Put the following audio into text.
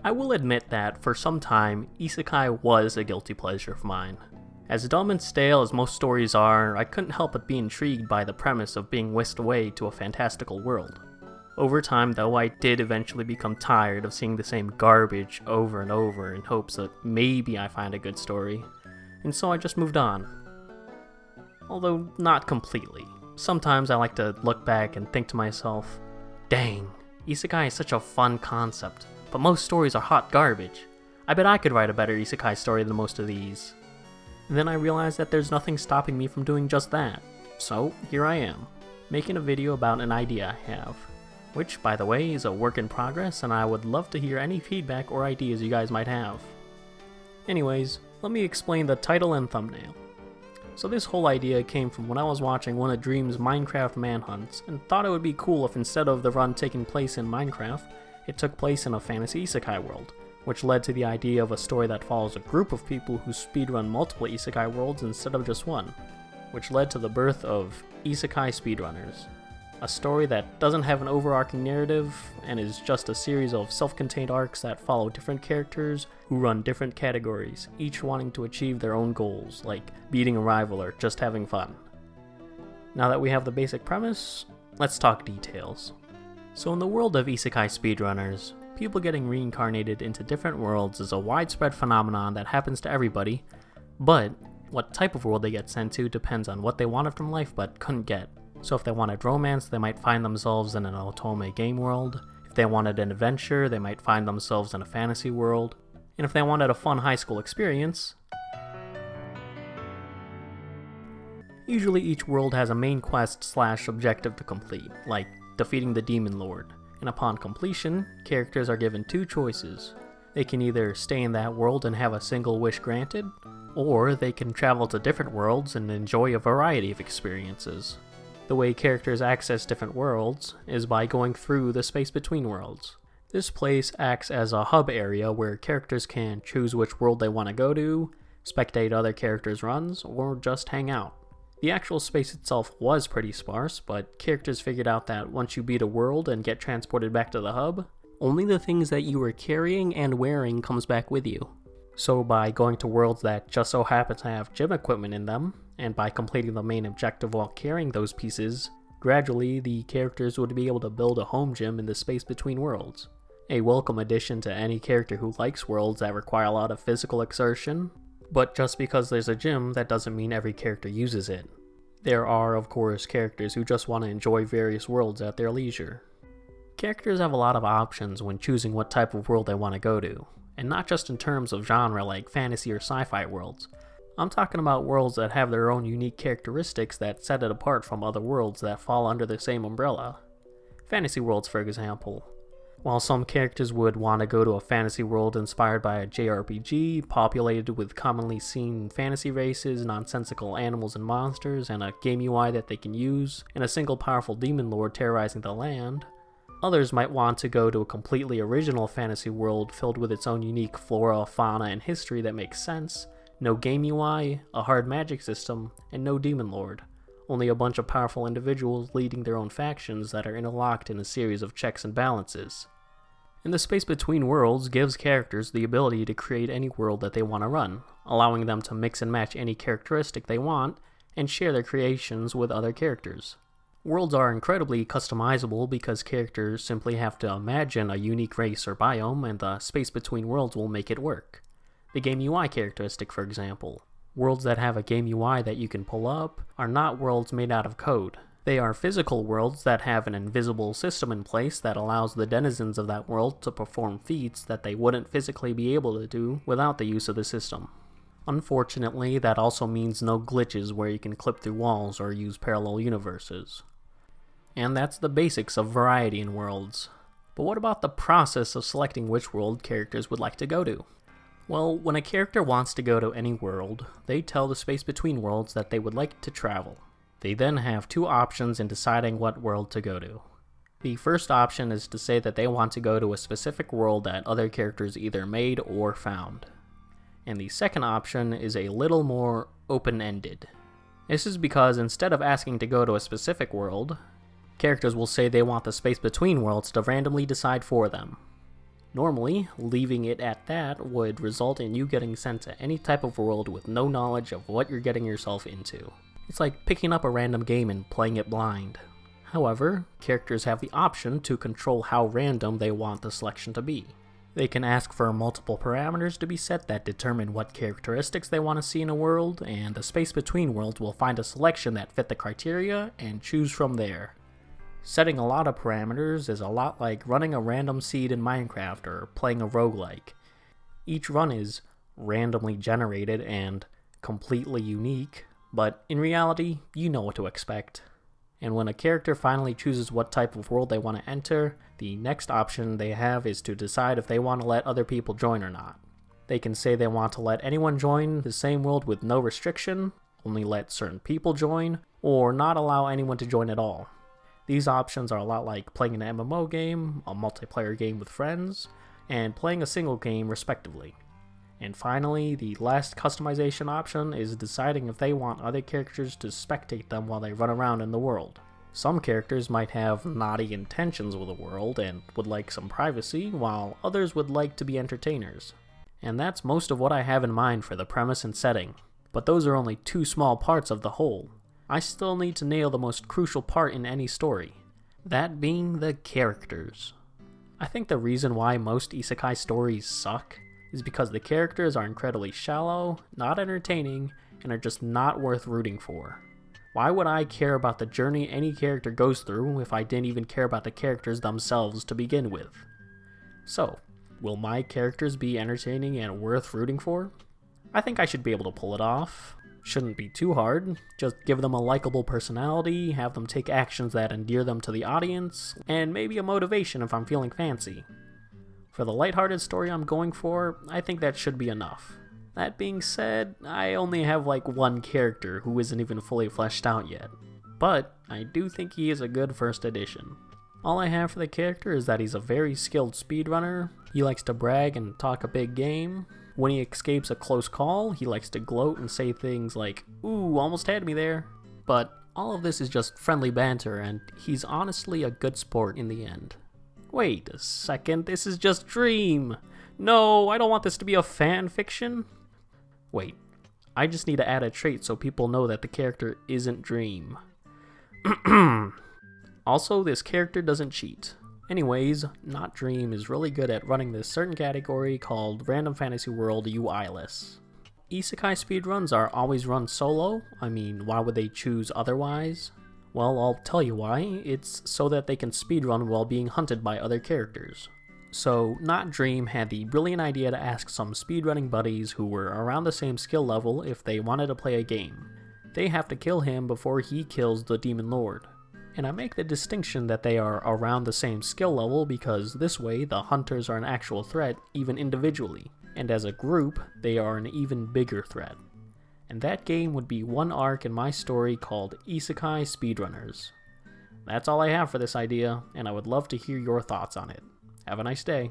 I will admit that, for some time, Isekai was a guilty pleasure of mine. As dumb and stale as most stories are, I couldn't help but be intrigued by the premise of being whisked away to a fantastical world. Over time, though, I did eventually become tired of seeing the same garbage over and over in hopes that maybe I find a good story, and so I just moved on. Although, not completely. Sometimes I like to look back and think to myself, dang, Isekai is such a fun concept, but most stories are hot garbage. I bet I could write a better Isekai story than most of these. And then I realized that there's nothing stopping me from doing just that. So, here I am, making a video about an idea I have. Which, by the way, is a work in progress, and I would love to hear any feedback or ideas you guys might have. Anyways, let me explain the title and thumbnail. So this whole idea came from when I was watching one of Dream's Minecraft manhunts, and thought it would be cool if instead of the run taking place in Minecraft, it took place in a fantasy isekai world, which led to the idea of a story that follows a group of people who speedrun multiple isekai worlds instead of just one, which led to the birth of Isekai Speedrunners. A story that doesn't have an overarching narrative, and is just a series of self-contained arcs that follow different characters who run different categories, each wanting to achieve their own goals, like beating a rival or just having fun. Now that we have the basic premise, let's talk details. So in the world of Isekai Speedrunners, people getting reincarnated into different worlds is a widespread phenomenon that happens to everybody, but what type of world they get sent to depends on what they wanted from life but couldn't get. So if they wanted romance, they might find themselves in an otome game world. If they wanted an adventure, they might find themselves in a fantasy world. And if they wanted a fun high school experience, usually each world has a main quest / objective to complete, like defeating the Demon Lord. And upon completion, characters are given two choices. They can either stay in that world and have a single wish granted, or they can travel to different worlds and enjoy a variety of experiences. The way characters access different worlds is by going through the space between worlds. This place acts as a hub area where characters can choose which world they want to go to, spectate other characters' runs, or just hang out. The actual space itself was pretty sparse, but characters figured out that once you beat a world and get transported back to the hub, only the things that you were carrying and wearing comes back with you. So by going to worlds that just so happen to have gym equipment in them, and by completing the main objective while carrying those pieces, gradually the characters would be able to build a home gym in the space between worlds. A welcome addition to any character who likes worlds that require a lot of physical exertion, but just because there's a gym, that doesn't mean every character uses it. There are, of course, characters who just want to enjoy various worlds at their leisure. Characters have a lot of options when choosing what type of world they want to go to, and not just in terms of genre like fantasy or sci-fi worlds. I'm talking about worlds that have their own unique characteristics that set it apart from other worlds that fall under the same umbrella. Fantasy worlds, for example. While some characters would want to go to a fantasy world inspired by a JRPG, populated with commonly seen fantasy races, nonsensical animals and monsters, and a game UI that they can use, and a single powerful demon lord terrorizing the land, others might want to go to a completely original fantasy world filled with its own unique flora, fauna, and history that makes sense. No game UI, a hard magic system, and no demon lord. Only a bunch of powerful individuals leading their own factions that are interlocked in a series of checks and balances. And the space between worlds gives characters the ability to create any world that they want to run, allowing them to mix and match any characteristic they want, and share their creations with other characters. Worlds are incredibly customizable because characters simply have to imagine a unique race or biome, and the space between worlds will make it work. The game UI characteristic, for example. Worlds that have a game UI that you can pull up are not worlds made out of code. They are physical worlds that have an invisible system in place that allows the denizens of that world to perform feats that they wouldn't physically be able to do without the use of the system. Unfortunately, that also means no glitches where you can clip through walls or use parallel universes. And that's the basics of variety in worlds. But what about the process of selecting which world characters would like to go to? Well, when a character wants to go to any world, they tell the space between worlds that they would like to travel. They then have two options in deciding what world to go to. The first option is to say that they want to go to a specific world that other characters either made or found. And the second option is a little more open-ended. This is because instead of asking to go to a specific world, characters will say they want the space between worlds to randomly decide for them. Normally, leaving it at that would result in you getting sent to any type of world with no knowledge of what you're getting yourself into. It's like picking up a random game and playing it blind. However, characters have the option to control how random they want the selection to be. They can ask for multiple parameters to be set that determine what characteristics they want to see in a world, and the space between worlds will find a selection that fit the criteria and choose from there. Setting a lot of parameters is a lot like running a random seed in Minecraft or playing a roguelike. Each run is randomly generated and completely unique, but in reality, you know what to expect. And when a character finally chooses what type of world they want to enter, the next option they have is to decide if they want to let other people join or not. They can say they want to let anyone join the same world with no restriction, only let certain people join, or not allow anyone to join at all. These options are a lot like playing an MMO game, a multiplayer game with friends, and playing a single game respectively. And finally, the last customization option is deciding if they want other characters to spectate them while they run around in the world. Some characters might have naughty intentions with the world and would like some privacy, while others would like to be entertainers. And that's most of what I have in mind for the premise and setting. But those are only two small parts of the whole. I still need to nail the most crucial part in any story, that being the characters. I think the reason why most isekai stories suck is because the characters are incredibly shallow, not entertaining, and are just not worth rooting for. Why would I care about the journey any character goes through if I didn't even care about the characters themselves to begin with? So, will my characters be entertaining and worth rooting for? I think I should be able to pull it off. Shouldn't be too hard, just give them a likable personality, have them take actions that endear them to the audience, and maybe a motivation if I'm feeling fancy. For the lighthearted story I'm going for, I think that should be enough. That being said, I only have like one character who isn't even fully fleshed out yet, but I do think he is a good first addition. All I have for the character is that he's a very skilled speedrunner, he likes to brag and talk a big game. When he escapes a close call, he likes to gloat and say things like, "Ooh, almost had me there." But all of this is just friendly banter, and he's honestly a good sport in the end. Wait a second, this is just Dream! No, I don't want this to be a fan fiction. Wait, I just need to add a trait so people know that the character isn't Dream. Also, this character doesn't cheat. Anyways, Not Dream is really good at running this certain category called Random Fantasy World UI-less. Isekai speedruns are always run solo. I mean, why would they choose otherwise? Well, I'll tell you why. It's so that they can speedrun while being hunted by other characters. So, Not Dream had the brilliant idea to ask some speedrunning buddies who were around the same skill level if they wanted to play a game. They have to kill him before he kills the Demon Lord. And I make the distinction that they are around the same skill level because this way the hunters are an actual threat even individually, and as a group they are an even bigger threat. And that game would be one arc in my story called Isekai Speedrunners. That's all I have for this idea, and I would love to hear your thoughts on it. Have a nice day.